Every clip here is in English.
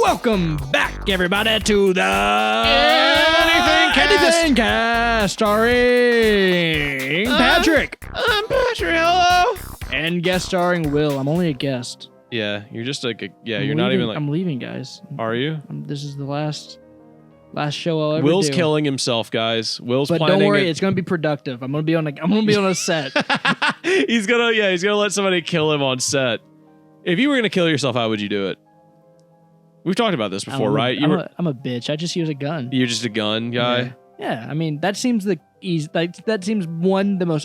Welcome back, everybody, to the AnythingCast, starring Patrick. I'm Patrick, hello. And guest starring Will. I'm only a guest. Yeah, you're just like, you're leaving, not even like... I'm leaving, guys. Are you? This is the last show I'll ever Will's do. killing himself, guys. Will's but planning... don't worry, it's going to be productive. I'm going to be on a set. he's gonna let somebody kill him on set. If you were going to kill yourself, how would you do it? We've talked about this before, right? I'm a bitch. I just use a gun. You're just a gun guy? Yeah. I mean, that seems the most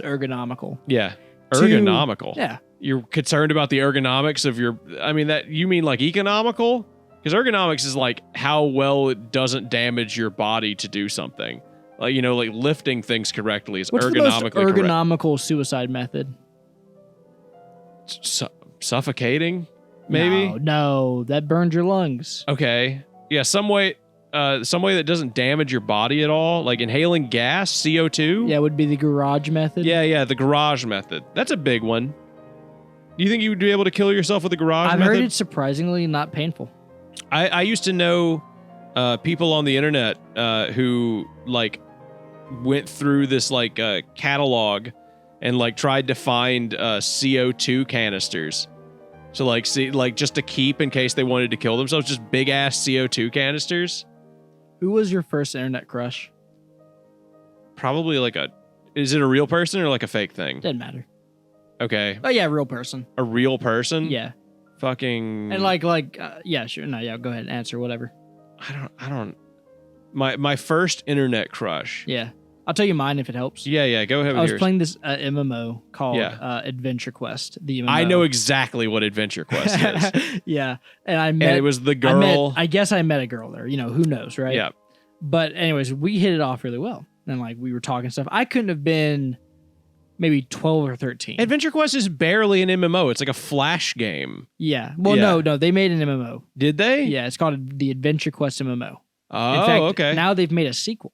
ergonomical. Yeah. Ergonomical? Yeah. You're concerned about the ergonomics of your... I mean, you mean like economical? Because ergonomics is like how well it doesn't damage your body to do something. Like, like lifting things correctly is ergonomically correct. What's the most ergonomical suicide method? Suffocating? Maybe? No, that burns your lungs. Okay. Yeah, some way that doesn't damage your body at all, like inhaling gas, CO2. Yeah, would be the garage method. Yeah, the garage method. That's a big one. Do you think you would be able to kill yourself with the garage method? I've heard it's surprisingly not painful. I used to know people on the internet who like went through this like catalog and like tried to find CO2 canisters. So just to keep in case they wanted to kill themselves, just big ass CO2 canisters. Who was your first internet crush? Probably is it a real person or like a fake thing? Doesn't matter. Okay. Oh yeah, real person. A real person? Yeah. Fucking. And yeah, sure. No, yeah, go ahead and answer whatever. I don't. My first internet crush. Yeah. I'll tell you mine if it helps. Yeah, go ahead with yours. I was yours. playing this MMO called Adventure Quest. The MMO. I know exactly what Adventure Quest is. Yeah. And it was the girl. I guess I met a girl there. Who knows, right? Yeah. But anyways, we hit it off really well. And we were talking stuff. I couldn't have been maybe 12 or 13. Adventure Quest is barely an MMO. It's like a flash game. Yeah. Well, no, they made an MMO. Did they? Yeah, it's called the Adventure Quest MMO. Oh, in fact, okay. Now they've made a sequel.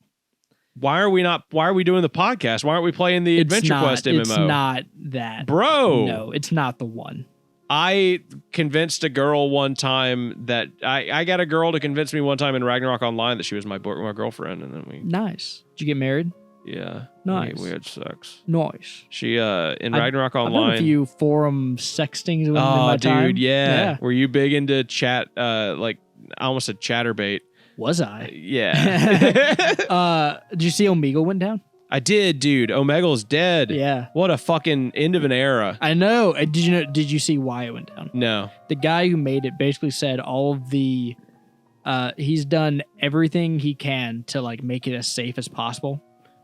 Why are we doing the podcast? Why aren't we playing the Adventure Quest MMO? It's not that. Bro. No, it's not the one. I convinced a girl one time that I got a girl to convince me one time in Ragnarok Online that she was my girlfriend, and then we... Nice. Did you get married? Yeah. Nice. We had sex. Nice. She, in Ragnarok Online... I've done a few forum sextings with in my time. Oh, dude, yeah. Were you big into chat, I almost said chatterbait. Was I? Yeah. Did you see Omegle went down? I did, dude. Omegle's dead. Yeah. What a fucking end of an era. I know. Did you see why it went down? No. The guy who made it basically said all of the he's done everything he can to make it as safe as possible,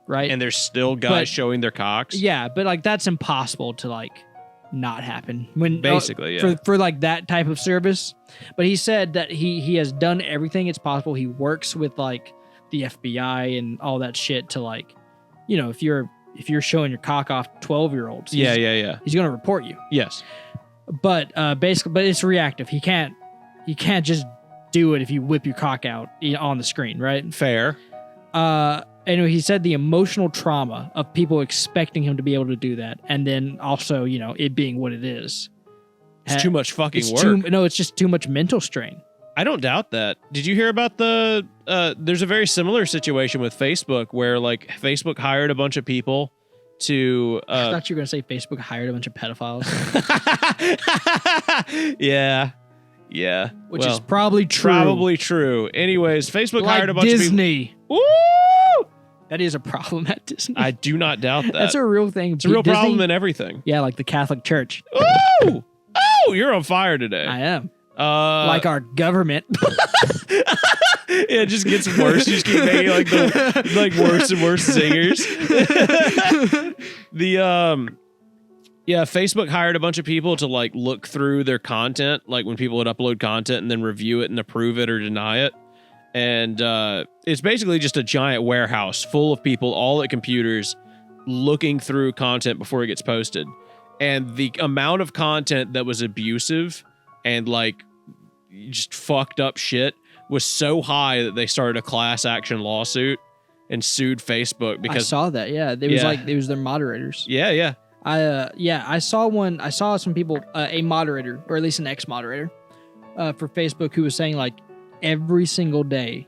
right? And there's still guys showing their cocks. Yeah, but that's impossible to not happen when basically for that type of service. But he said that he has done everything it's possible. He works with the FBI and all that shit to if you're showing your cock off 12-year-olds, he's gonna report you. Yes. But but it's reactive. He can't just do it if you whip your cock out on the screen, right? Fair. Anyway, he said the emotional trauma of people expecting him to be able to do that, and then also, it being what it is. It's too much fucking work. It's just too much mental strain. I don't doubt that. Did you hear about there's a very similar situation with Facebook where Facebook hired a bunch of people to... I thought you were going to say Facebook hired a bunch of pedophiles. Yeah. Which is probably true. Probably true. Anyways, Facebook hired a bunch of people. Disney. Woo! That is a problem at Disney. I do not doubt that. That's a real thing. It's a real problem in everything. Yeah, like the Catholic Church. Ooh! Oh, you're on fire today. I am. Like our government. It just gets worse. You just keep making the worse and worse singers. Facebook hired a bunch of people to look through their content, when people would upload content and then review it and approve it or deny it. And it's basically just a giant warehouse full of people, all at computers, looking through content before it gets posted. And the amount of content that was abusive and just fucked up shit was so high that they started a class action lawsuit and sued Facebook because... I saw that, yeah. It was their moderators. Yeah. I saw one. I saw some people, a moderator, or at least an ex-moderator, for Facebook, who was saying every single day,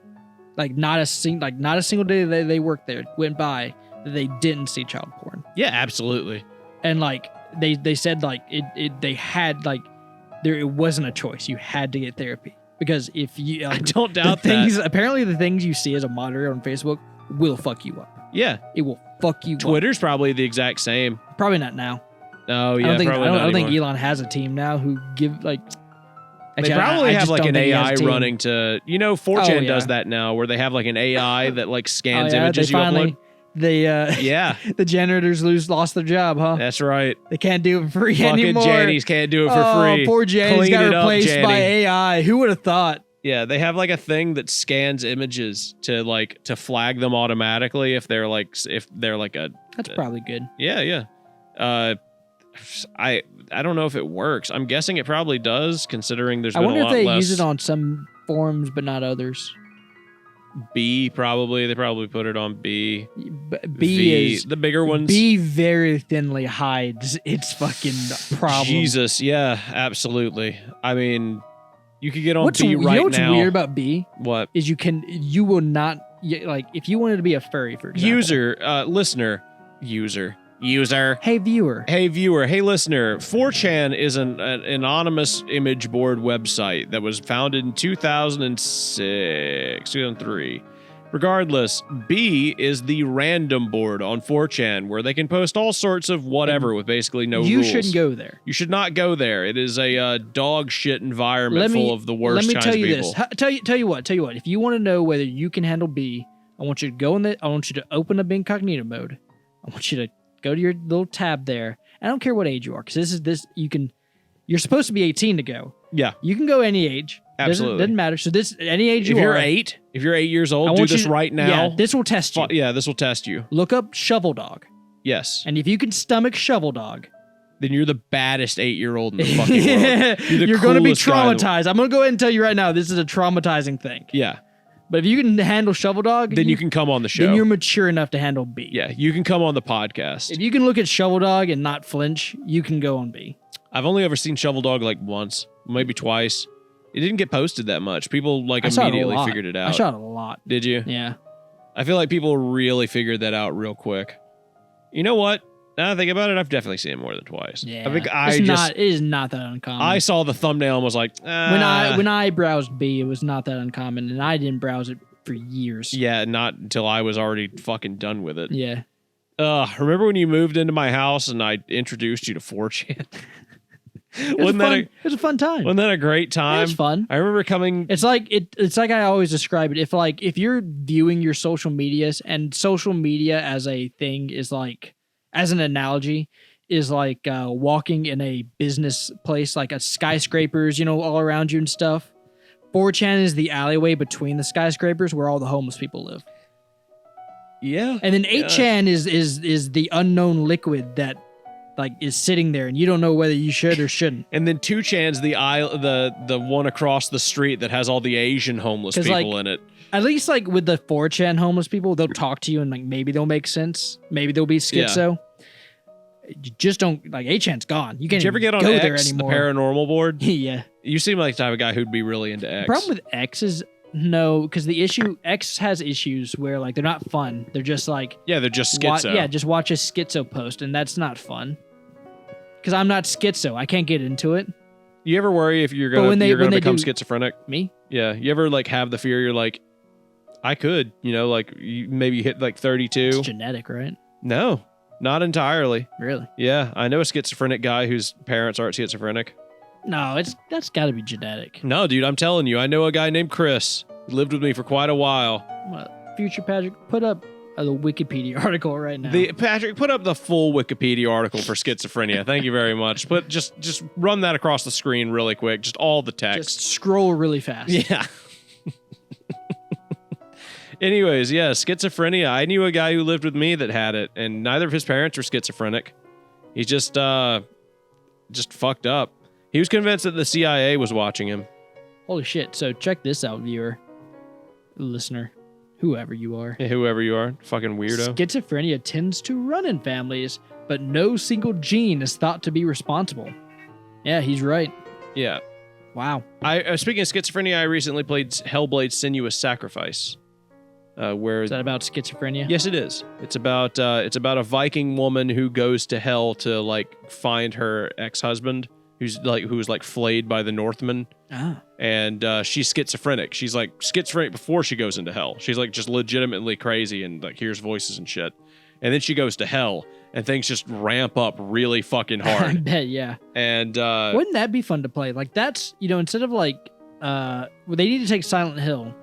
like not a single day that they worked there went by that they didn't see child porn. Yeah, absolutely. And like they said like they had like it wasn't a choice. You had to get therapy because if you I don't doubt things that. apparently the things you see as a moderator on Facebook will fuck you up. Yeah. It will fuck you Twitter's probably the exact same. up. Probably not now. Oh, yeah, I probably not don't think anymore. Elon has a team now who give like. They Actually, probably I have just like don't an think he has AI a team. running to, 4chan yeah. does that now, where they have like an AI that like scans Oh, yeah, images they you finally, upload. Yeah, the janitors lost their job, huh? That's right. They can't do it for free Fucking anymore. Jannies can't do it for free. Poor Jannies Clean got it up, replaced by Janny. AI. Who would have thought? Yeah, they have like a thing that scans images to flag them automatically if they're like a That's probably good. yeah. I don't know if it works. I'm guessing it probably does, considering there's I been wonder a if lot they less. use it on some forums but not others. B probably. They probably put it on B. B V, is the bigger ones. B very thinly hides its fucking problem. Jesus, yeah, absolutely. I mean, you could get on B You right know what's now. weird about B What? is you will not like if you wanted to be a furry for example. User. Hey viewer. Hey viewer, hey listener, 4chan is an anonymous image board website that was founded in 2003. Regardless, B is the random board on 4chan where they can post all sorts of whatever with basically no You rules. shouldn't go there. You should not go there. It is a dog shit environment full of the worst Let me kinds tell of you people. this. Tell you what. If you want to know whether you can handle B, I want you to go I want you to open up incognito mode. I want you to go to your little tab there. I don't care what age you are, because you're supposed to be 18 to go. Yeah. You can go any age. Absolutely. Doesn't matter. So any age If you're 8 years I old, do want this you to- right now. Yeah, this will test you. Yeah, this will test you. Look up Shovel Dog. Yes. And if you can stomach Shovel Dog, Then you're the baddest 8-year-old in the fucking world. you're going to be coolest guy in the- traumatized. I'm going to go ahead and tell you right now, this is a traumatizing thing. Yeah. But if you can handle Shovel Dog, Then you can come on the show. Then you're mature enough to handle B. Yeah, you can come on the podcast. If you can look at Shovel Dog and not flinch, you can go on B. I've only ever seen Shovel Dog like once, maybe twice. It didn't get posted that much. People like I saw it a immediately lot. figured it out. I shot it a lot. Did you? Yeah. I feel like people really figured that out real quick. You know what? Now that I think about it, I've definitely seen it more than twice. Yeah. I think it is not that uncommon. I saw the thumbnail and was like, when I browsed B, it was not that uncommon, and I didn't browse it for years. yeah, not until I was already fucking done with it. Yeah. Remember when you moved into my house and I introduced you to 4chan? It was a fun time. Wasn't that a great time? It was fun. I remember coming. It's like I always describe it. If you're viewing your social medias, and social media as a thing is like, as an analogy, is like walking in a business place, like a skyscrapers, all around you and stuff. 4chan is the alleyway between the skyscrapers where all the homeless people live. Yeah. And then 8chan is the unknown liquid that like is sitting there and you don't know whether you should or shouldn't. And then 2chan's the one across the street that has all the Asian homeless people in it. At least like with the 4chan homeless people, they'll talk to you and like maybe they'll make sense. Maybe they'll be schizo. You just don't like 8chan's gone. You can't Did you ever get on go X, there the anymore. paranormal board? Yeah. You seem like the type of guy who'd be really into X. The problem with X is no, because X has issues where like they're not fun. They're just like they're just schizo. just watch a schizo post, and that's not fun. Because I'm not schizo, I can't get into it. You ever worry if you're gonna become schizophrenic? Me? Yeah. You ever like have the fear you're like, I could, like you maybe hit like 32. It's genetic, right? No, not entirely. Really? Yeah, I know a schizophrenic guy whose parents aren't schizophrenic. No, that's got to be genetic. No, dude, I'm telling you, I know a guy named Chris. He lived with me for quite a while. Well, future Patrick, put up the Wikipedia article right now. Patrick, put up the full Wikipedia article for schizophrenia. Thank you very much. But just run that across the screen really quick. Just all the text. Just scroll really fast. Yeah. Anyways, yeah, schizophrenia. I knew a guy who lived with me that had it, and neither of his parents were schizophrenic. He's just fucked up. He was convinced that the CIA was watching him. Holy shit. So check this out, viewer, listener, whoever you are. Yeah, whoever you are, fucking weirdo. Schizophrenia tends to run in families, but no single gene is thought to be responsible. Yeah, he's right. Yeah. Wow. Speaking of schizophrenia, I recently played Hellblade: Sinuous Sacrifice. Where Is that about schizophrenia? Yes, it is. It's about a Viking woman who goes to hell to like find her ex-husband who was like flayed by the Northmen. Ah. And she's schizophrenic. She's like schizophrenic before she goes into hell. She's like just legitimately crazy and like hears voices and shit. And then she goes to hell and things just ramp up really fucking I hard. bet, yeah. And wouldn't that be fun to play? Like that's, instead of like well, they need to take Silent Hill,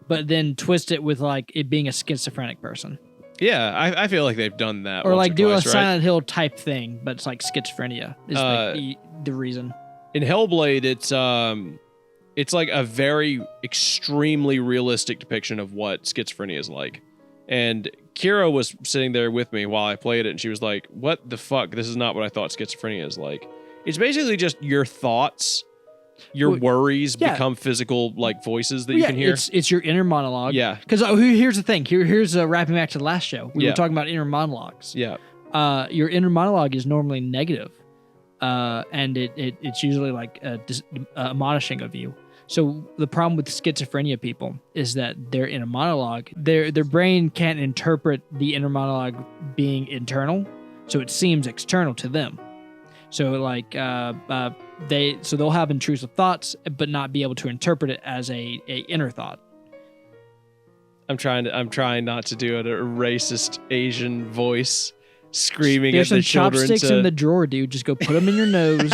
but then twist it with like it being a schizophrenic person. Yeah, I feel like they've done that. Or once like or do twice, a right? Silent Hill type thing, but it's like schizophrenia is the reason. In Hellblade, it's like a very extremely realistic depiction of what schizophrenia is like. And Kira was sitting there with me while I played it, and she was like, "What the fuck? This is not what I thought schizophrenia is like." It's basically just your thoughts, your worries become physical like voices that you can hear. It's your inner monologue. Yeah. Because here's the thing. Here's wrapping back to the last show. We were talking about inner monologues. Yeah. Your inner monologue is normally negative, and it's usually like admonishing of you. So the problem with schizophrenia people is that their inner monologue, their brain can't interpret the inner monologue being internal, so it seems external to them. So like they'll have intrusive thoughts, but not be able to interpret it as a inner thought. I'm trying not to do a racist Asian voice screaming There's at the some children. chopsticks in the drawer, dude. Just go put them in your nose.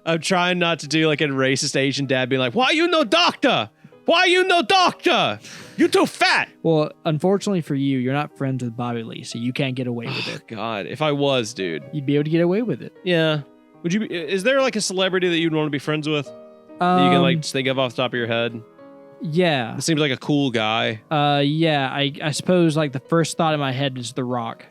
I'm trying not to do like a racist Asian dad being like, "Why you no doctor? Why you no doctor? You too fat." Well, unfortunately for you, you're not friends with Bobby Lee, so you can't get away with it. God, if I was, dude, you'd be able to get away with it. Yeah. Would you? Is there like a celebrity that you'd want to be friends with? That you can like think of off the top of your head? Yeah. It seems like a cool guy. Yeah. I suppose like the first thought in my head is The Rock.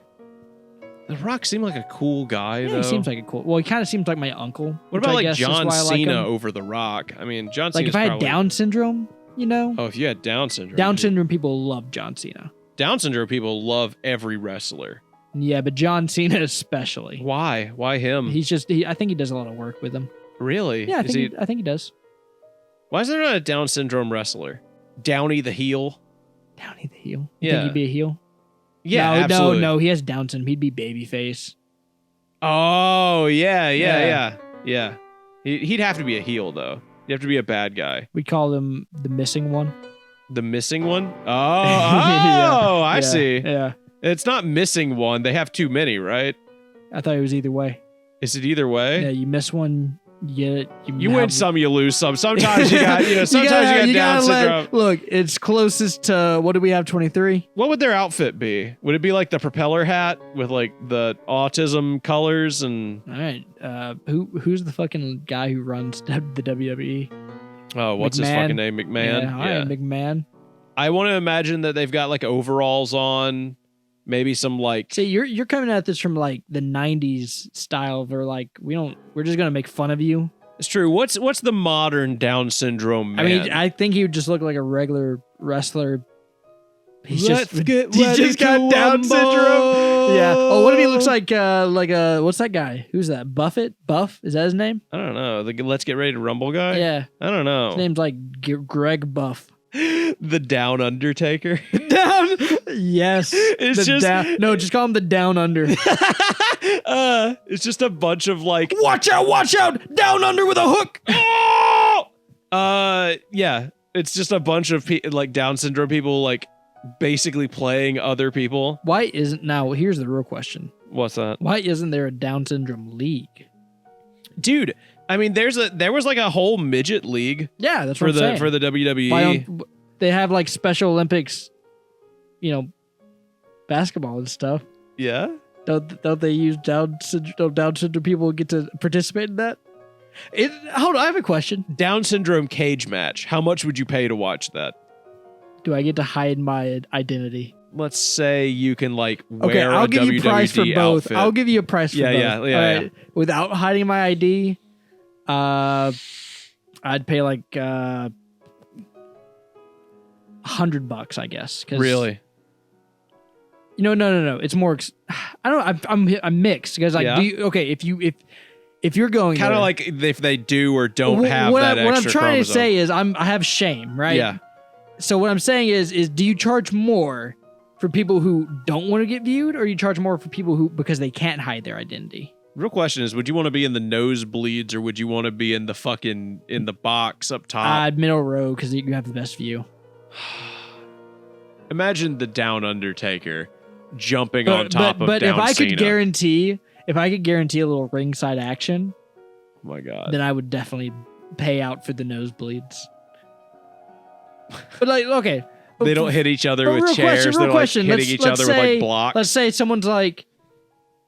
The Rock seemed like a cool guy, though. He seems like a cool. Well, he kind of seems like my uncle. What about like John Cena over The Rock? I mean, John Cena. Like if I had Down syndrome, Oh, if you had Down syndrome. Down syndrome people love John Cena. Down syndrome people love every wrestler. Yeah, but John Cena especially. Why? Why him? He's just. I think he does a lot of work with him. Really? Yeah, I think he does. Why is there not a Down syndrome wrestler? Downy the heel. Downy the heel. You think he'd be a heel? Yeah, no, absolutely. No, he has Down syndrome. He'd be babyface. Oh, yeah. He'd have to be a heel, though. He'd have to be a bad guy. We call him the missing one. The missing one? Oh, I see. Yeah. It's not missing one. They have too many, right? I thought it was either way. Is it either way? Yeah, you miss one, you get it. You win some, you lose some. Sometimes you got, sometimes you got Down syndrome. Look, it's closest to, what do we have, 23? What would their outfit be? Would it be like the propeller hat with like the autism colors and... All right. Who's the fucking guy who runs the WWE? Oh, what's his fucking name? McMahon? Yeah, McMahon. I want to imagine that they've got like overalls on. Maybe some like... See, you're coming at this from like the 90s style where like we're just going to make fun of you. It's true. What's the modern Down syndrome man? I mean, I think he would just look like a regular wrestler. He's just got Down syndrome. Yeah. Oh, what if he looks like a what's that guy? Who's that? Buffett? Buff? Is that his name? I don't know. The Let's Get Ready to Rumble guy? Yeah. I don't know. His name's like Greg Buff. The Down Undertaker. Down. Yes. It's just no. Just call him the Down Under. It's just a bunch of like. Watch out! Down Under with a hook. Yeah. It's just a bunch of like Down syndrome people like basically playing other people. Why isn't now? Here's the real question. What's that? Why isn't there a Down syndrome league? Dude, I mean, there was like a whole midget league. Yeah, that's what I'm saying. For the WWE. Why don't they have like Special Olympics, basketball and stuff? Yeah. Don't they use Down syndrome people get to participate in that? Hold on, I have a question. Down syndrome cage match. How much would you pay to watch that? Do I get to hide my identity? Let's say you can like wear okay, I'll a give you a price for both. outfit. I'll give you a price for both. Yeah. Right? Without hiding my ID, I'd pay like $100, I guess. Really? No. It's more. I'm mixed because like, yeah? if if you're going kind of there- like if they do or don't have what that I, what I'm extra trying chromosome. to say is I have shame, right? Yeah. So what I'm saying is do you charge more for people who don't want to get viewed, or you charge more for people who because they can't hide their identity? Real question is, would you want to be in the nosebleeds or would you want to be in the box up top? Middle row because you have the best view. Imagine the Down Undertaker jumping on top of but Down if I Cena. could guarantee a little ringside action, Oh my god. then I would definitely pay out for the nosebleeds. But like, okay, They don't hit each other but with real chairs. question, They're real like question. hitting each other with like blocks. Let's say someone's like,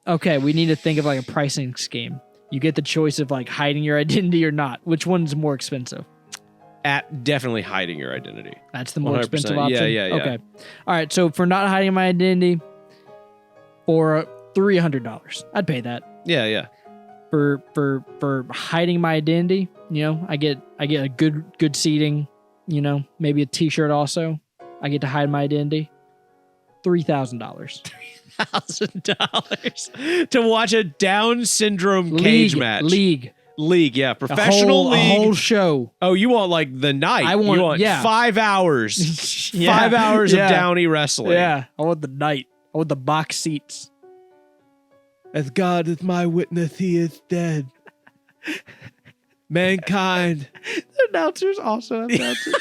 okay, we need to think of like a pricing scheme. You get the choice of like hiding your identity or not. Which one's more expensive? At definitely hiding your identity. That's the more 100%. expensive option. Yeah. Okay. All right. So for not hiding my identity, for $300, I'd pay that. Yeah. For hiding my identity, I get a good seating, maybe a T-shirt also. I get to hide my identity. $3,000. $1,000 to watch a Down syndrome cage match. League, yeah, professional league. A whole show. Oh, you want like the night? I want- you want yeah. 5 hours. Yeah, 5 hours yeah. of Downy wrestling. Yeah, I want the night. I want the box seats. As God is my witness, he is dead. Mankind. The announcers also have announcers.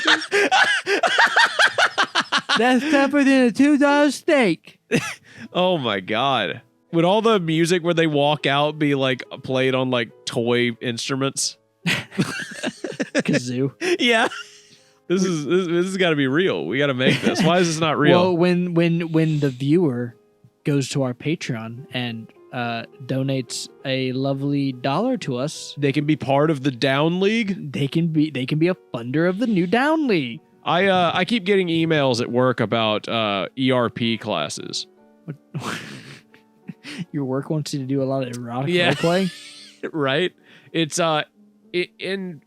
That's tougher than a $2 steak. Oh my God. Would all the music where they walk out be like played on like toy instruments? Kazoo. Yeah. This has got to be real. We got to make this. Why is this not real? Well, when the viewer goes to our Patreon and donates a lovely $1 to us, they can be part of the Down League. they can be a funder of the new Down League. I keep getting emails at work about ERP classes. Your work wants you to do a lot of erotic Yeah. roleplay. Right? It's in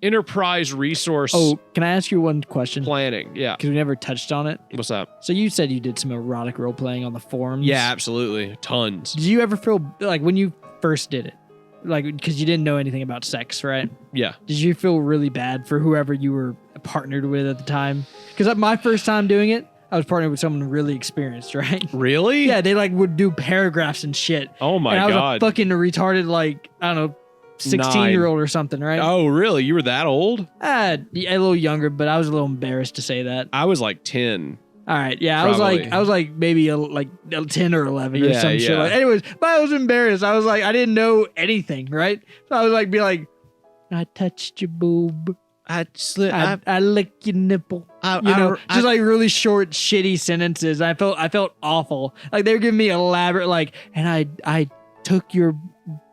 enterprise resource Oh, can I ask you one question? planning. Yeah. Because we never touched on it. What's up? So you said you did some erotic role playing on the forums. Yeah, absolutely. Tons. Did you ever feel like when you first did it, like because you didn't know anything about sex, right? Yeah. Did you feel really bad for whoever you were partnered with at the time? Because my first time doing it, I was partnered with someone really experienced, right? Really? Yeah, they like would do paragraphs and shit. Oh my and I was God. a fucking retarded, like, I don't know, 16-year-old or something, right? Oh, really? You were that old? Yeah, a little younger, but I was a little embarrassed to say that. I was like 10. All right, yeah, Probably. I was like maybe like 10 or 11 or Yeah, some shit. yeah. Like, anyways, but I was embarrassed. I was like, I didn't know anything, right? So I was like, I touched your boob. I licked your nipple. Just like really short, shitty sentences. I felt awful. Like they were giving me elaborate, like, and I took your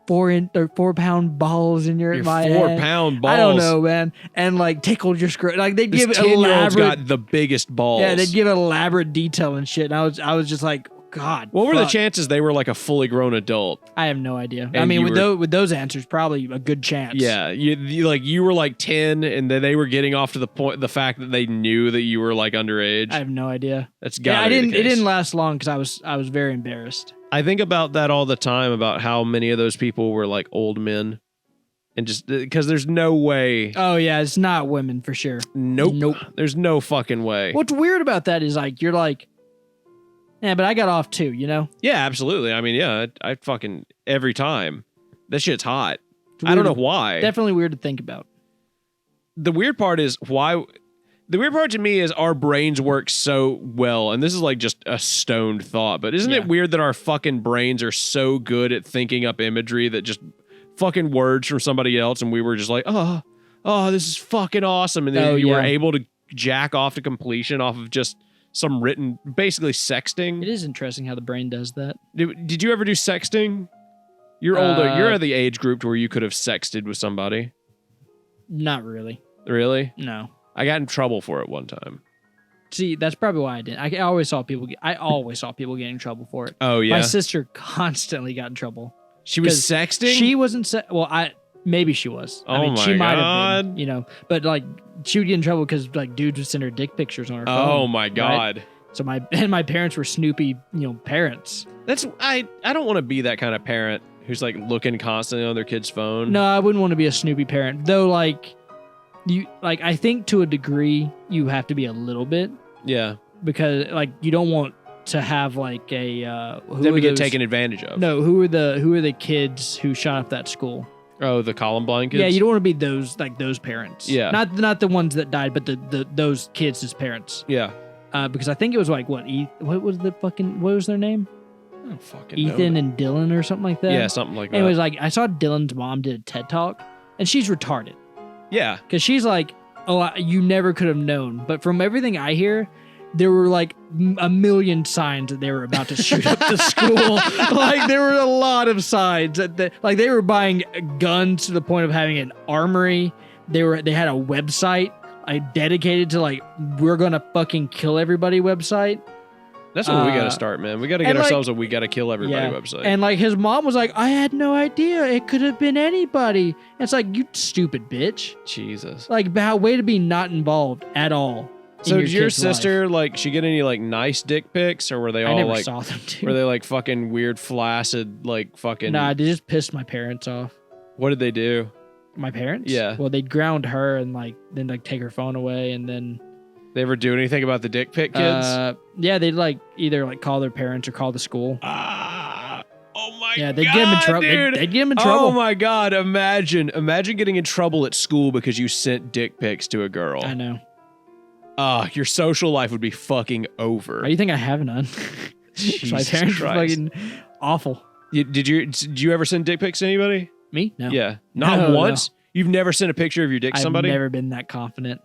4-pound balls in my 4-pound balls. I don't know, man. And like tickled your scrotum. Like they This give 10-year-old's elaborate. got the biggest balls. Yeah, they'd give elaborate detail and shit. And I was just like, God. What were the fuck. chances they were like a fully grown adult? I have no idea. I And mean, you with those answers, probably a good chance. Yeah, you were like 10, and then they were getting off to the fact that they knew that you were like underage. I have no idea. That's Yeah, got. it didn't last long because I was very embarrassed. I think about that all the time about how many of those people were like old men, and just because there's no way. Oh yeah, it's not women for sure. Nope. There's no fucking way. What's weird about that is like you're like, yeah, but I got off too, you know? Yeah, absolutely. I mean, yeah, I fucking every time. That shit's hot. It's I don't know weird- why. Definitely weird to think about. The weird part is why. The weird part to me is our brains work so well, and this is like just a stoned thought, but isn't Yeah. it weird that our fucking brains are so good at thinking up imagery that just fucking words from somebody else, and we were just like, oh, this is fucking awesome, and then you were yeah. able to jack off to completion off of just some written, basically sexting. It is interesting how the brain does that. Did you ever do sexting? You're older. You're at the age group to where you could have sexted with somebody. Not really. Really? No. I got in trouble for it one time. See, that's probably why I didn't. I always saw people get in trouble for it. Oh yeah. My sister constantly got in trouble. She was 'Cause sexting? She wasn't. Maybe she was. I Oh mean, she my might have God. been. You know, but like she would get in trouble because like dudes would send her dick pictures on her phone. Oh my right? God. So my parents were Snoopy, parents. That's I don't want to be that kind of parent who's like looking constantly on their kid's phone. No, I wouldn't want to be a snoopy parent. Though, like, I think to a degree you have to be a little bit. Yeah. Because, like, you don't want to have like a Then we get taken advantage of. No, who are the kids who shot up that school? Oh, the Columbine kids? Yeah, you don't want to be those parents. Yeah. Not the ones that died, but those kids as parents. Yeah. Because I think it was like what was their name? I don't fucking Ethan know. and Dylan or something like that. Yeah, something like that. Anyways, like I saw Dylan's mom did a TED Talk, and she's retarded. Yeah. Because she's like, oh, you never could have known. But from everything I hear, there were like a million signs that they were about to shoot up the school. Like there were a lot of signs that they were buying guns to the point of having an armory. They had a website dedicated to like we're gonna fucking kill everybody website. That's what we got to start, man. We got to get ourselves a we got to kill everybody website. And like his mom was like, I had no idea. It could have been anybody. And it's like, you stupid bitch. Jesus. Like, way to be not involved at all. So did your sister, like, she get any, like, nice dick pics? Or were they all, I never like, saw them, dude. were they, like, fucking weird, flaccid, like, fucking... Nah, they just pissed my parents off. What did they do? My parents? Yeah. Well, they'd ground her and, like, then, like, take her phone away and then... They ever do anything about the dick pic kids? Yeah, they'd, like, either, like, call their parents or call the school. Oh my god. Yeah, they'd get them in trouble. They'd get them in trouble. Oh my god, imagine getting in trouble at school because you sent dick pics to a girl. I know. Your social life would be fucking over. Why do you think I have none? My parents are fucking awful. Did you ever send dick pics to anybody? Me? No. Yeah. Not once? No. You've never sent a picture of your dick to somebody? I've never been that confident.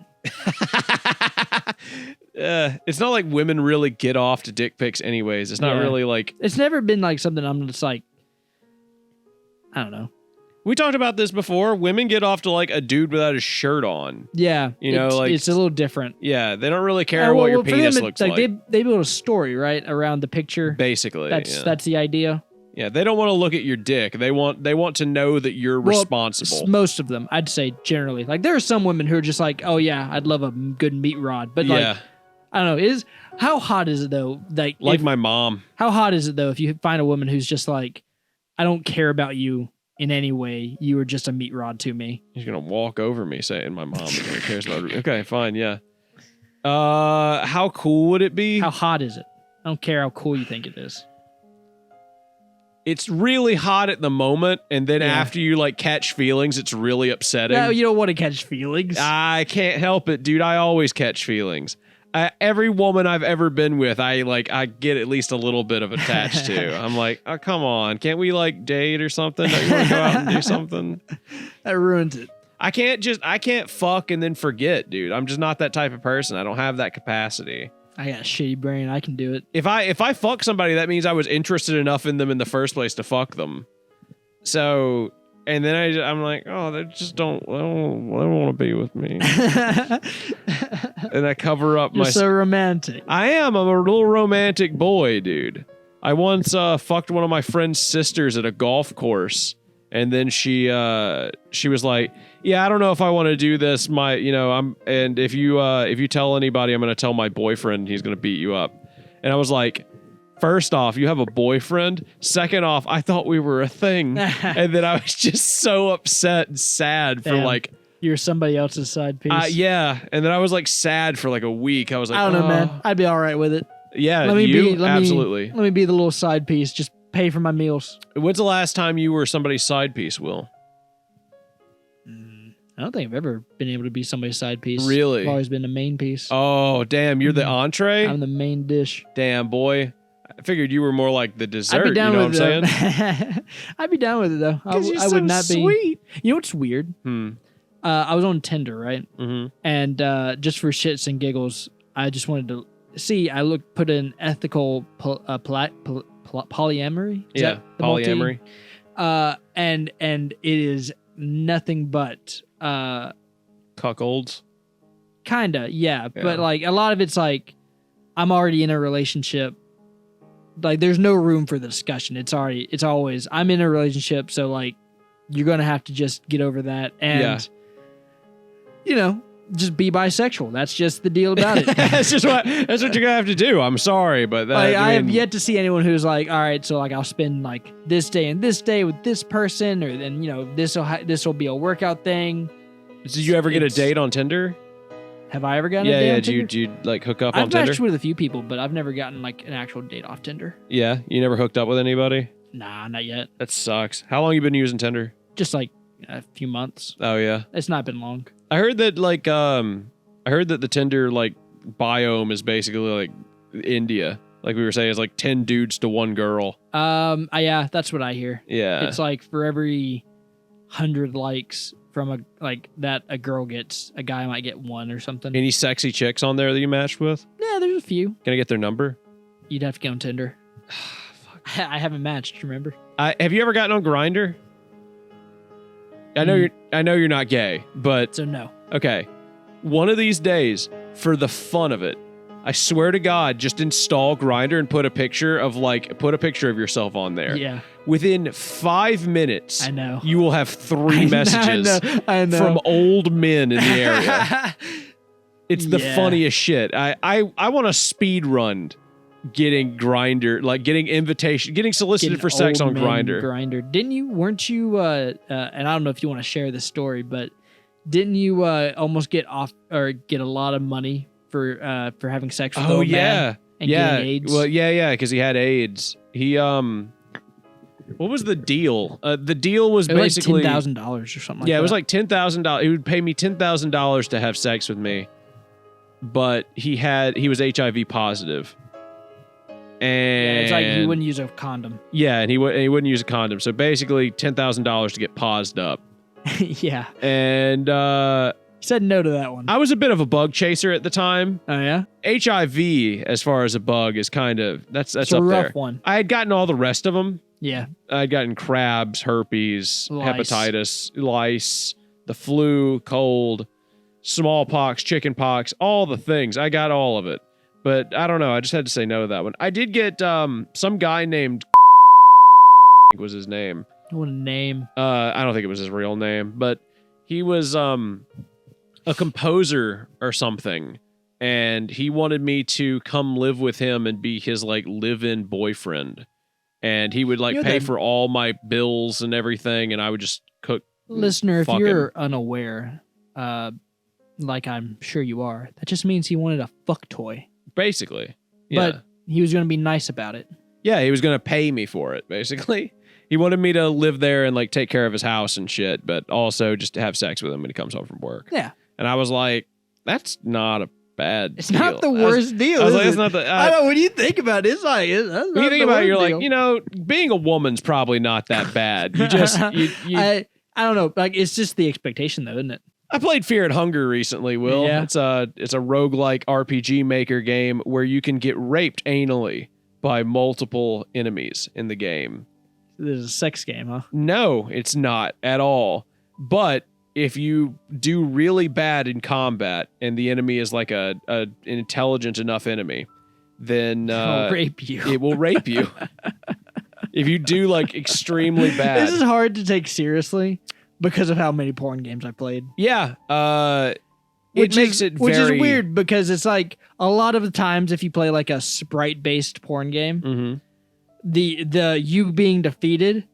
It's not like women really get off to dick pics anyways. It's not really like... It's never been like something I'm just like... I don't know. We talked about this before. Women get off to like a dude without his shirt on. Yeah. You know, like... It's a little different. Yeah, they don't really care what your penis looks like. They build a story, right, around the picture. Basically, That's the idea. Yeah, they don't want to look at your dick. They want to know that you're responsible. Most of them, I'd say, generally. Like, there are some women who are just like, oh, yeah, I'd love a good meat rod. But, like, I don't know. How hot is it, though? Like my mom. How hot is it, though, if you find a woman who's just like, I don't care about you in any way. You are just a meat rod to me. He's going to walk over me saying my mom really cares about me. Okay, fine, yeah. How cool would it be? How hot is it? I don't care how cool you think it is. It's really hot at the moment, and then after you like catch feelings, it's really upsetting. No, you don't want to catch feelings. I can't help it, dude. I always catch feelings. Every woman I've ever been with, I get at least a little bit of attached to. I'm like, oh, come on, can't we like date or something? Don't you want to go out and do something? That ruins it. I can't fuck and then forget, dude. I'm just not that type of person. I don't have that capacity. I got a shitty brain. I can do it. If I fuck somebody, that means I was interested enough in them in the first place to fuck them. So, and then I'm like, oh, they just don't want to be with me. And I cover up You're so romantic. I am. I'm a little romantic boy, dude. I once fucked one of my friend's sisters at a golf course. And then she was like, yeah, I don't know if I want to do this. And if you tell anybody, I'm going to tell my boyfriend, he's going to beat you up. And I was like, first off, you have a boyfriend. Second off, I thought we were a thing. And then I was just so upset and sad for like, you're somebody else's side piece. yeah. And then I was like sad for like a week. I was like, I don't know, man. I'd be all right with it. Yeah. Absolutely. Let me be the little side piece. Just pay for my meals. When's the last time you were somebody's side piece, Will? I don't think I've ever been able to be somebody's side piece. Really? I've always been the main piece. Oh, damn. You're the entree? I'm the main dish. Damn, boy. I figured you were more like the dessert. I'd be down you know with what I'm saying? I'd be down with it, though. I would not be. Sweet. You know what's weird? I was on Tinder, right? Mm-hmm. And just for shits and giggles, I just wanted to see. I put in ethical polyamory. Is that the polyamory. And it is nothing but cuckolds. Kinda, yeah. But like a lot of it's like I'm already in a relationship. Like there's no room for the discussion. It's always I'm in a relationship, so like you're gonna have to just get over that. And you know, just be bisexual. That's just the deal about it. That's what you're gonna have to do. I'm sorry, but that, like, I have yet to see anyone who's like, all right, so like I'll spend like this day and this day with this person, or then this will be a workout thing. Did you ever get a date on Tinder? Have I ever gotten a date on Tinder? Did you like hook up on I've Tinder? matched with a few people, but I've never gotten like an actual date off Tinder. Yeah, you never hooked up with anybody? Nah, not yet. That sucks. How long you been using Tinder? Just like a few months. Oh yeah. It's not been long. I heard that the Tinder like biome is basically like India. Like we were saying, it's like 10 dudes to one girl. Yeah, that's what I hear. Yeah. It's like for every 100 likes from a girl gets, a guy might get one or something. Any sexy chicks on there that you matched with? Yeah, there's a few. Can I get their number? You'd have to get on Tinder. I haven't matched, remember? Have you ever gotten on Grindr? I know you're not gay, but so no. Okay. One of these days, for the fun of it, I swear to God, just install Grindr and put a picture of yourself on there. Yeah. Within 5 minutes, I know. you will have 3 messages I know. from old men in the area. It's the funniest shit. I want to speed run getting Grindr, like getting solicited for sex on Grindr. Weren't you and I don't know if you want to share this story, but didn't you almost get off or get a lot of money for having sex with old man and getting AIDS? Well, because he had AIDS. He what was the deal? The deal was basically like $10,000 or something like that. Yeah, it was like $10,000. He would pay me $10,000 to have sex with me. But he was HIV positive. And it's like he wouldn't use a condom. Yeah, and he wouldn't use a condom. So basically $10,000 to get paused up. Yeah. And he said no to that one. I was a bit of a bug chaser at the time. Oh yeah? HIV, as far as a bug, is kind of that's it's up a rough there. One. I had gotten all the rest of them. Yeah. I'd gotten crabs, herpes, lice. hepatitis, lice, the flu, cold, smallpox, chickenpox, all the things. I got all of it. But I don't know. I just had to say no to that one. I did get some guy named was his name. What a name. I don't think it was his real name, but he was a composer or something. And he wanted me to come live with him and be his like live-in boyfriend. And he would like pay for all my bills and everything, and I would just cook. Listener, if you're unaware, like I'm sure you are, that just means he wanted a fuck toy. Basically. Yeah. But he was going to be nice about it. Yeah, he was going to pay me for it, basically. He wanted me to live there and like take care of his house and shit, but also just to have sex with him when he comes home from work. Yeah. And I was like, that's not a bad It's deal. not the worst deal. I was like, it's not the. I know, when you think about it, it's like, when you think about it, you're like, being a woman's probably not that bad. You just, I don't know. Like, it's just the expectation, though, isn't it? I played Fear and Hunger recently, Will. Yeah. It's a roguelike RPG maker game where you can get raped anally by multiple enemies in the game. This is a sex game, huh? No, it's not at all. But if you do really bad in combat and the enemy is like an intelligent enough enemy, then it'll rape you. It will rape you. If you do like extremely bad. This is hard to take seriously because of how many porn games I played. Yeah. Which is weird because it's like a lot of the times if you play like a sprite-based porn game, the you being defeated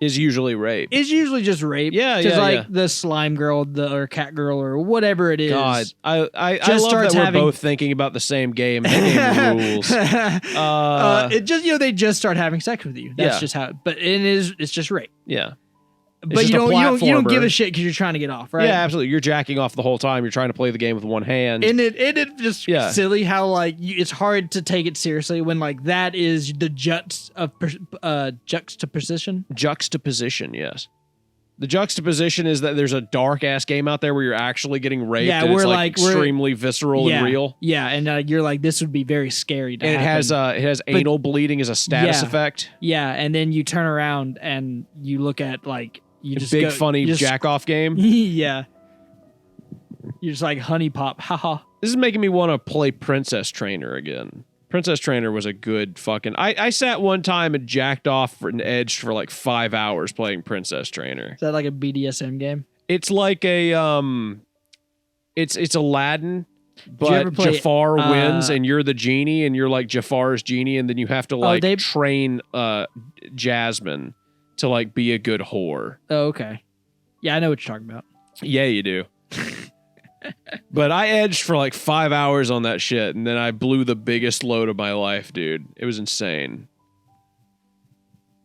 is usually rape. It's usually just rape. Yeah, Just like yeah. the slime girl, or cat girl, or whatever it is. God, I love that we're both thinking about the same game. That game rules. It just they just start having sex with you. That's just how. But it's just rape. Yeah. But you don't give a shit because you're trying to get off, right? Yeah, absolutely. You're jacking off the whole time. You're trying to play the game with one hand. And it just silly how like it's hard to take it seriously when like that is the juxtaposition. Juxtaposition, yes. The juxtaposition is that there's a dark ass game out there where you're actually getting raped. Yeah, and we're it's like extremely visceral and real. Yeah, and you're like, this would be very scary to and happen. it has anal bleeding as a status effect. Yeah, and then you turn around and you look at like funny jack off game. Yeah. You're just like honey pop. Haha. This is making me want to play Princess Trainer again. Princess Trainer was a good fucking. I sat one time and jacked off and edged for like 5 hours playing Princess Trainer. Is that like a BDSM game? It's like a It's Aladdin, you but ever play, Jafar wins, and you're the genie, and you're like Jafar's genie, and then you have to like train Jasmine to like be a good whore. Oh, okay. Yeah, I know what you're talking about. Yeah, you do. But I edged for like 5 hours on that shit, and then I blew the biggest load of my life, dude. It was insane.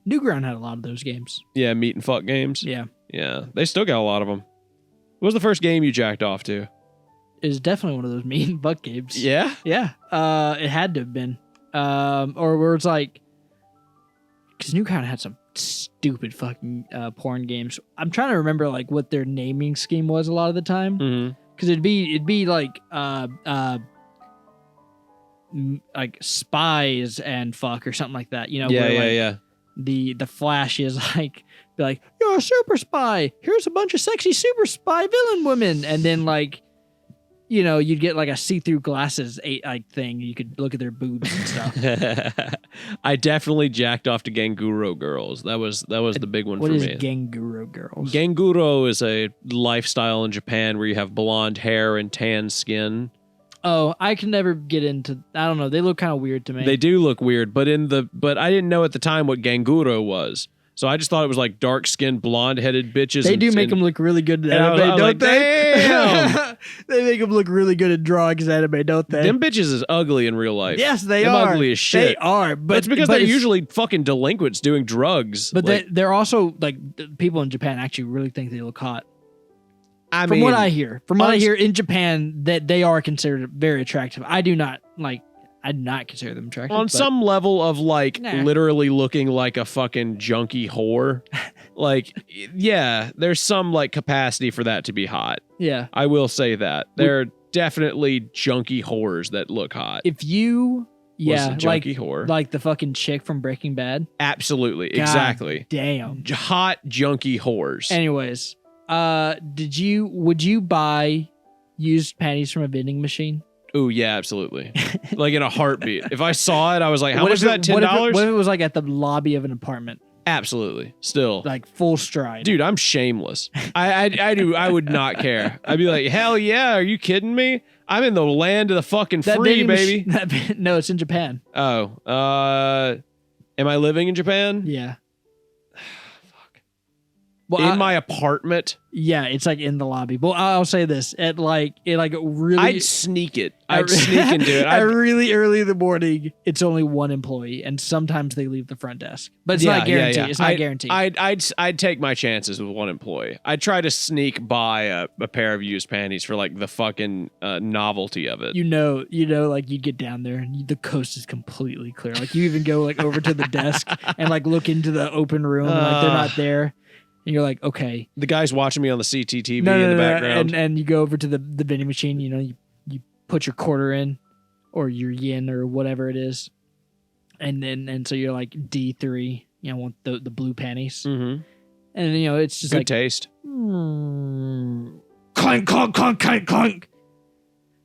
Newground had a lot of those games. Yeah, meat and fuck games. Yeah. Yeah, they still got a lot of them. What was the first game you jacked off to? It was definitely one of those meat and fuck games. Yeah? Yeah. It had to have been. Or where it's like, because Newground had some stupid fucking porn games. I'm trying to remember like what their naming scheme was a lot of the time. Mm-hmm. Because it'd be like spies and fuck or something like that. You know? Yeah, where, yeah, like, yeah. The Flash is like, be like, you're a super spy. Here's a bunch of sexy super spy villain women, and then like, you know, you'd get like a see-through glasses like thing. You could look at their boobs and stuff. I definitely jacked off to Ganguro girls. That was the big one for me. What is Ganguro girls? Ganguro is a lifestyle in Japan where you have blonde hair and tan skin. Oh, I can never get into. I don't know. They look kind of weird to me. They do look weird, but I didn't know at the time what Ganguro was. So I just thought it was like dark-skinned, blonde-headed bitches. They do make them look really good in anime, don't like, they? Damn. They make them look really good in drawings anime, don't they? Them bitches is ugly in real life. Yes, they Them are. ugly as shit. They are, but it's because they're usually fucking delinquents doing drugs. But like, they're also like people in Japan actually really think they look hot. From what I hear, in Japan, that they are considered very attractive. I do not consider them attractive. On some level of like Nah. literally looking like a fucking junkie whore. Like, yeah, there's some like capacity for that to be hot. Yeah. I will say that. There are definitely junkie whores that look hot. If you, Was a junkie whore. like the fucking chick from Breaking Bad. Absolutely. God Exactly. Damn. Hot junkie whores. Anyways, would you buy used panties from a vending machine? Oh yeah, absolutely. Like in a heartbeat. If I saw it, I was like, how What much is that? $10? What if it was like at the lobby of an apartment? Absolutely. Still. Like full stride. Dude, I'm shameless. I would not care. I'd be like, hell yeah, are you kidding me? I'm in the land of the fucking free, baby. No, it's in Japan. Oh. Am I living in Japan? Yeah. Fuck. Well, in my apartment? Yeah, it's like in the lobby. Well, I'll say this: it really, I'd sneak it. I'd sneak into it. At really early in the morning, it's only one employee, and sometimes they leave the front desk. But it's not guaranteed. Yeah. It's not guaranteed. I'd take my chances with one employee. I'd try to sneak by a pair of used panties for like the fucking novelty of it. You know, like you get down there and the coast is completely clear. Like you even go like over to the desk and like look into the open room, and like they're not there. And you're like, okay. The guy's watching me on the CCTV in the background. And you go over to the vending machine, you know, you put your quarter in or your yen or whatever it is. And so you're like D3, you know, want the blue panties. Mm-hmm. And, you know, it's just good like. taste. Clank, clunk, clunk, clank, clunk.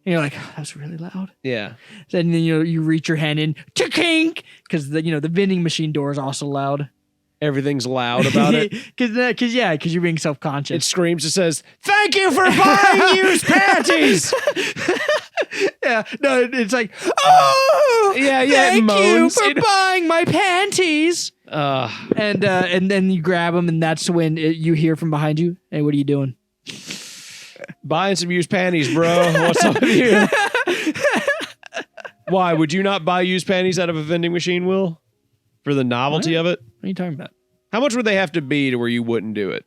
And you're like, oh, that's really loud. Yeah. Then, you know, you reach your hand in, cha-kink, because, the vending machine door is also loud. Everything's loud about it. Because you're being self-conscious. It screams, it says, thank you for buying used panties. Yeah, no, it's like, oh, yeah, thank you moans. for buying my panties. And then you grab them, and that's when you hear from behind you, hey, what are you doing? Buying some used panties, bro. What's up with you? Why, would you not buy used panties out of a vending machine, Will? For the novelty of it? What are you talking about? How much would they have to be to where you wouldn't do it?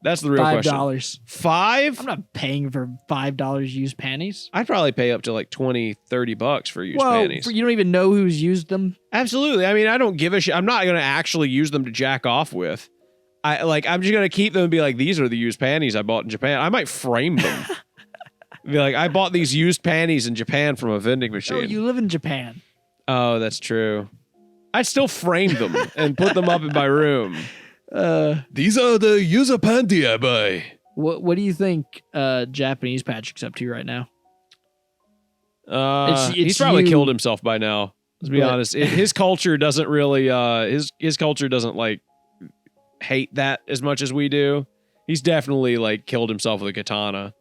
That's the real question. $5. $5? I'm not paying for $5 used panties. I'd probably pay up to like $20-$30 for used panties. You don't even know who's used them. Absolutely. I mean, I don't give a shit. I'm not going to actually use them to jack off with. I'm just going to keep them and be like, these are the used panties I bought in Japan. I might frame them. Be like, I bought these used panties in Japan from a vending machine. Oh, you live in Japan. Oh, that's true. I'd still frame them and put them up in my room. These are the user panty I buy. What do you think Japanese Patrick's up to right now? He's probably killed himself by now. Let's be honest. His culture doesn't really his culture doesn't like hate that as much as we do. He's definitely like killed himself with a katana.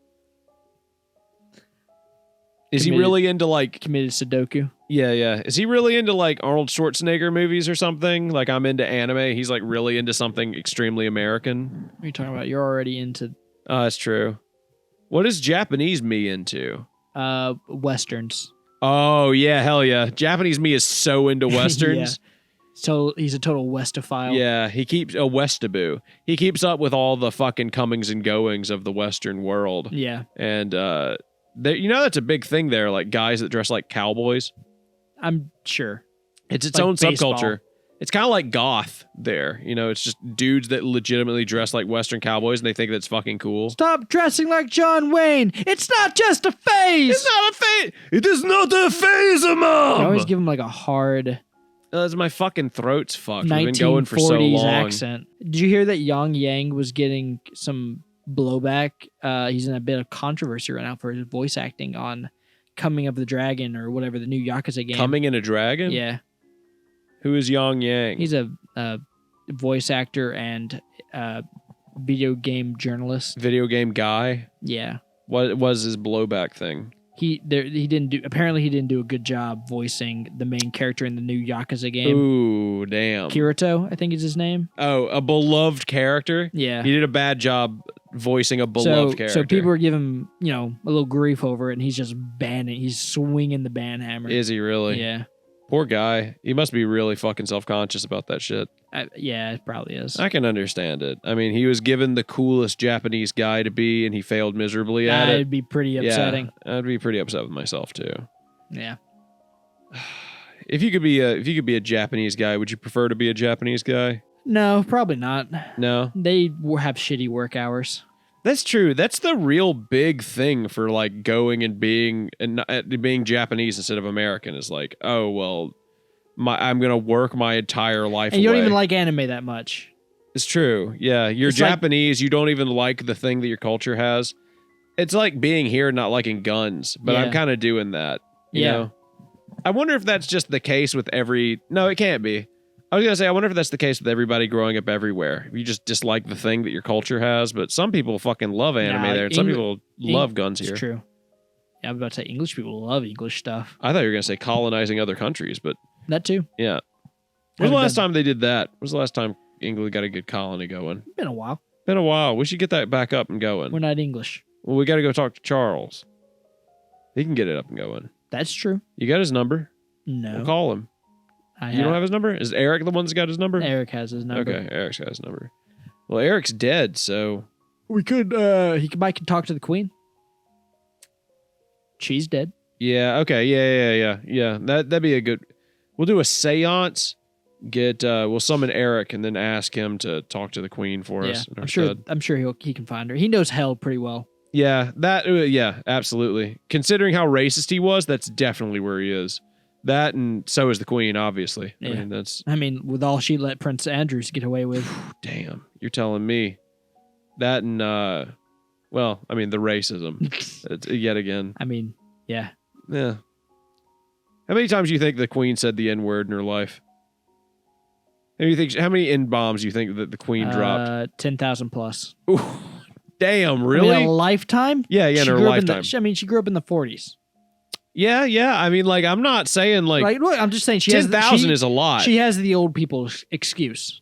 Is he really into like committed Sudoku? Yeah. Is he really into like Arnold Schwarzenegger movies or something? Like I'm into anime. He's like really into something extremely American. What are you talking about? You're already into That's true. What is Japanese me into? Westerns. Oh yeah, hell yeah. Japanese me is so into Westerns. Yeah. So he's a total Westophile. Yeah, he keeps a Westaboo. He keeps up with all the fucking comings and goings of the Western world. Yeah. And that's a big thing there, like guys that dress like cowboys. I'm sure. It's its like own baseball. subculture. It's kind of like goth there. It's just dudes that legitimately dress like Western cowboys and they think that's fucking cool. Stop dressing like John Wayne. It's not just a phase. It's not a phase. It is not a phase, Mom. I always give him like a hard my fucking throat's fucked. We've been going for so 1940s long. accent. Did you hear that Yang Yang was getting some blowback? He's in a bit of controversy right now for his voice acting on Coming of the Dragon or whatever, the new Yakuza game. Coming in a Dragon? Yeah. Who is Yang Yang? He's a voice actor and video game journalist. Video game guy? Yeah. What was his blowback thing? He didn't do a good job voicing the main character in the new Yakuza game. Ooh, damn. Kirito, I think is his name. Oh, a beloved character? Yeah. He did a bad job voicing a beloved character. So people were giving him, a little grief over it, and he's just banning. He's swinging the ban hammer. Is he really? Yeah. Poor guy. He must be really fucking self-conscious about that shit. Yeah, it probably is. I can understand it. I mean, he was given the coolest Japanese guy to be, and he failed miserably at it. That'd be pretty upsetting. Yeah, I'd be pretty upset with myself too. Yeah. If you could be a Japanese guy, would you prefer to be a Japanese guy? No, probably not. No. They have shitty work hours. That's true. That's the real big thing for like going and being Japanese instead of American is like, oh well, I'm gonna work my entire life. And you don't away. even like anime that much. It's true. Yeah, you're It's Japanese. You don't even like the thing that your culture has. It's like being here and not liking guns, but I'm Yeah. kind of doing that. You know? I wonder if that's just the case with every. No, it can't be. I was gonna say, I wonder if that's the case with everybody growing up everywhere. You just dislike the thing that your culture has, but some people fucking love anime there, and some people love guns here. It's true. Yeah, I'm about to say English people love English stuff. I thought you were gonna say colonizing other countries, but That too. yeah. When was the last time they did that? When was the last time England got a good colony going? Been a while. Been a while. We should get that back up and going. We're not English. Well, we got to go talk to Charles. He can get it up and going. That's true. You got his number? No. We'll call him. You don't have his number? Is Eric the one that's got his number? Eric has his number. Okay, Eric's got his number. Well, Eric's dead, so We could Mike can talk to the Queen. She's dead. yeah. Okay, yeah. That'd be a good. We'll do a séance. We'll summon Eric and then ask him to talk to the Queen for us. I'm sure he can find her. He knows hell pretty well. Yeah, yeah, absolutely. Considering how racist he was, that's definitely where he is. That and so is the Queen, obviously. Yeah. I mean, with all she let Prince Andrews get away with. Damn, you're telling me. That and the racism. It's, yet again. I mean, yeah. Yeah. How many times do you think the Queen said the N-word in her life? How many N-bombs do you think that the Queen dropped? 10,000 plus. Ooh, damn, really? I mean, a lifetime? Yeah, in her lifetime. She grew up in the 40s. Yeah. I mean, like, I'm not saying like look, I'm just saying 10,000 is a lot. She has the old people's excuse.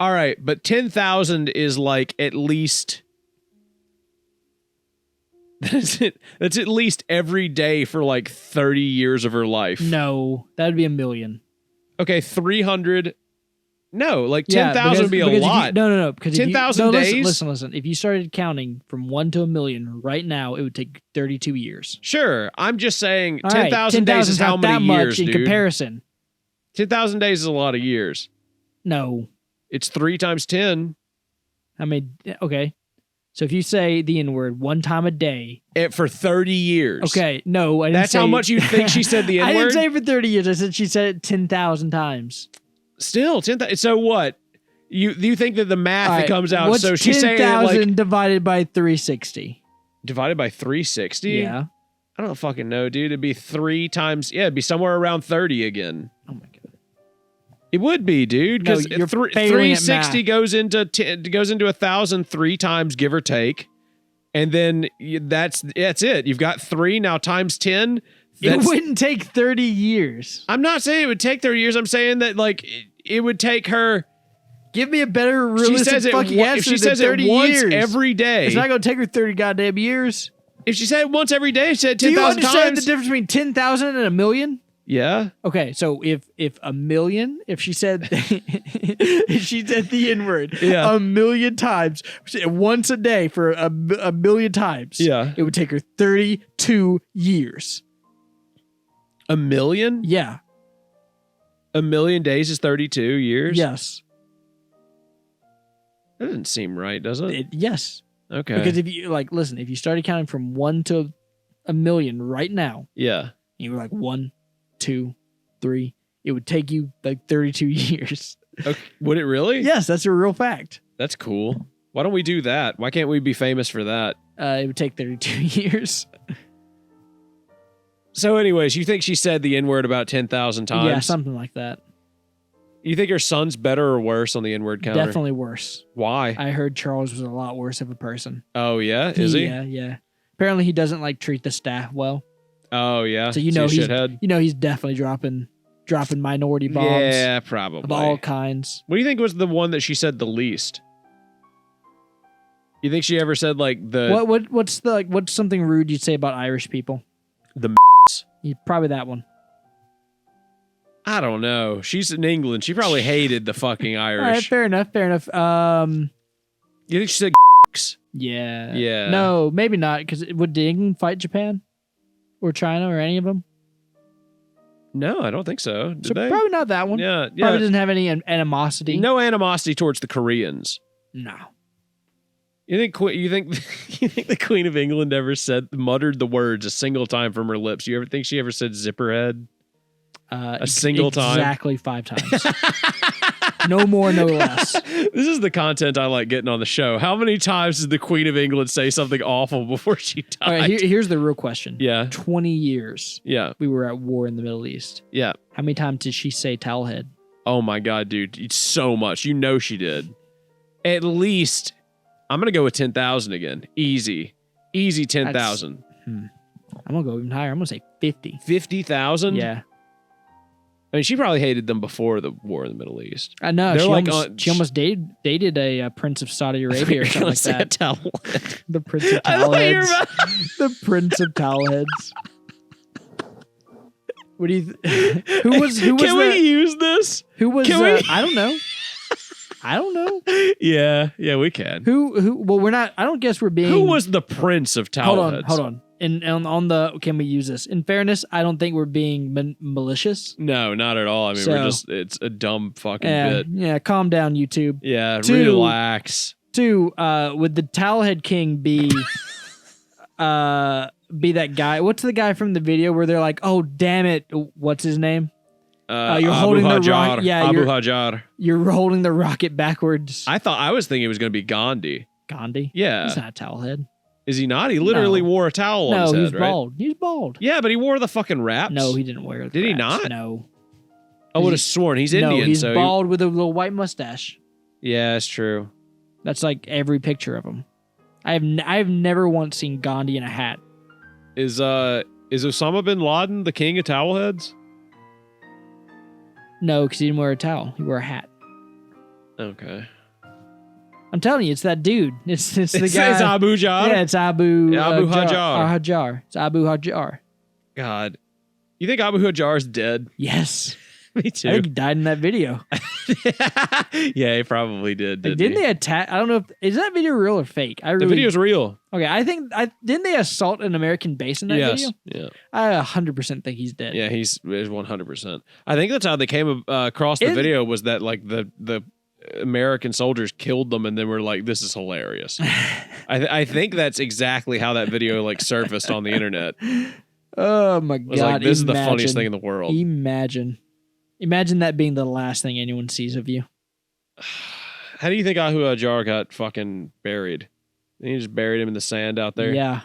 All right, but 10,000 is like at least. That's at least every day for like 30 years of her life. No, that'd be 1 million. Okay, 300. No, like 10,000 would be a lot. No. Because 10,000 days. Listen. If you started counting from 1 to 1 million right now, it would take 32 years. Sure, I'm just saying All 10,000 days is how many years, dude? In comparison. 10,000 days is a lot of years. No, it's 3 times 10. I mean, okay. So if you say the N-word 1 time a day. For 30 years. Okay, no, I didn't That's how much you think she said the N-word? I didn't say for 30 years. I said she said it 10,000 times. Still, 10,000. So what? You think that the math that comes out, what's so she's saying 10,000 like divided by 360? Divided by 360? Yeah. I don't fucking know, dude. It'd be 3 times, it'd be somewhere around 30 again. Oh my god. It would be, dude, because 360 goes into 1,000 3 times, give or take. And then that's it. You've got 3 now times 10. It wouldn't take 30 years. I'm not saying it would take 30 years. I'm saying that like it would take her. Give me a better realistic fucking answer. If she says it once every day, it's not going to take her 30 goddamn years. If she said it once every day, she said 10,000 times. Do you understand the difference between 10,000 and a million? Yeah. Okay, so if a million, if she said if she said the N-word a million times, once a day for a million times, it would take her 32 years. A million? Yeah. A million days is 32 years? Yes. That doesn't seem right, does it? Yes. Okay. Because if you listen, if you started counting from 1 to a million right now, you were like 1, 2, 3, it would take you like 32 years. Okay. Would it really? Yes, that's a real fact. That's cool. Why don't we do that? Why can't we be famous for that? It would take 32 years. So anyways, you think she said the N-word about 10,000 times? Yeah, something like that. You think her son's better or worse on the N-word counter? Definitely worse. Why? I heard Charles was a lot worse of a person. Oh, yeah? Is he? Yeah. Apparently he doesn't like treat the staff well. Oh, yeah? So he's definitely dropping minority bombs. Yeah, probably. Of all kinds. What do you think was the one that she said the least? You think she ever said like the... What's something rude you'd say about Irish people? The probably that one. I don't know. She's in England. She probably hated the fucking Irish. All right, fair enough. You think she said Yeah. Yeah. No, maybe not, because would England fight Japan? Or China or any of them? No, I don't think so. Did they? Probably not that one. Yeah. Probably doesn't have any animosity. No animosity towards the Koreans. No. You think the Queen of England ever muttered the words a single time from her lips? You ever think she ever said zipperhead? A single time? Exactly 5 times. No more, no less. This is the content I like getting on the show. How many times did the Queen of England say something awful before she died? All right, here's the real question. Yeah. 20 years. Yeah. We were at war in the Middle East. Yeah. How many times did she say towelhead? Oh my God, dude. It's so much. You know she did. At least, I'm going to go with 10,000 again. Easy 10,000. I'm going to go even higher. I'm going to say 50. 50,000? Yeah. I mean, she probably hated them before the war in the Middle East. I know. She almost dated a prince of Saudi Arabia or something like that. The prince of towelheads. The prince of towelheads. What do you? Who was? Can we use this? Who was? Can we? I don't know. I don't know. Yeah, we can. Who? Well, we're not. I don't guess we're being. Who was the prince of towelheads? Hold on. And on the, can we use this? In fairness, I don't think we're being malicious. No, not at all. I mean, it's a dumb fucking bit. Yeah, calm down, YouTube. Yeah, relax. Would the Towelhead King be that guy? What's the guy from the video where they're like, oh, damn it, what's his name? You're holding the rocket. Yeah, Abu Hajar. You're holding the rocket backwards. I was thinking it was going to be Gandhi. Gandhi? Yeah. He's not a towelhead. Is he not? He literally wore a towel on his head, he's bald. He's bald. Yeah, but he wore the fucking wraps. No, he didn't wear the Did he wraps. not? No. I would have sworn. He's Indian. No, he's so bald with a little white mustache. Yeah, that's true. That's like every picture of him. I've never once seen Gandhi in a hat. Is Osama bin Laden the king of towelheads? No, because he didn't wear a towel. He wore a hat. Okay. I'm telling you, it's that dude. It's the guy. It's Abu Hajar? Yeah, it's Abu Hajar. Hajar. It's Abu Hajar. God. You think Abu Hajar's dead? Yes. Me too. I think he died in that video. Yeah, he probably did. Didn't they attack? I don't know. Is that video real or fake? The video's real. Okay, didn't they assault an American base in that video? Yeah. I 100% think he's dead. Yeah, he's 100%. I think that's how they came across the video, was that like the American soldiers killed them and then were like, this is hilarious. I think that's exactly how that video like surfaced on the internet. Oh my God. It was like, this is the funniest thing in the world. Imagine that being the last thing anyone sees of you. How do you think Abu Hajar got fucking buried? You just buried him in the sand out there? Yeah.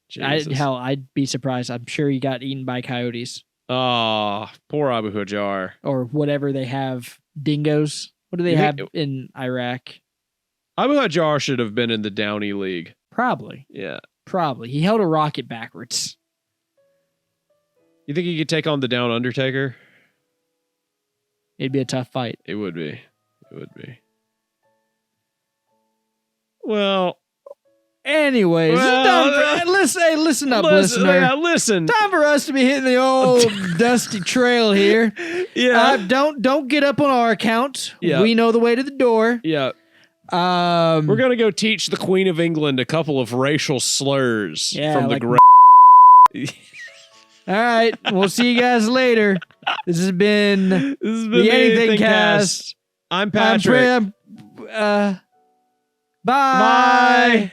Jesus. I'd be surprised. I'm sure he got eaten by coyotes. Oh, poor Abu Hajar. Or whatever they have. Dingoes. What do they have in Iraq? Abu Hajar should have been in the Downey League. Probably. Yeah. Probably. He held a rocket backwards. You think he could take on the Down Undertaker? It'd be a tough fight. It would be. It would be. Well. Anyways, listen up, listener. Yeah, listen. Time for us to be hitting the old dusty trail here. Yeah. Don't get up on our account. Yeah. We know the way to the door. Yeah. We're gonna go teach the Queen of England a couple of racial slurs from the great. All right, we'll see you guys later. This has been the Anything Cast. I'm Patrick. Bye.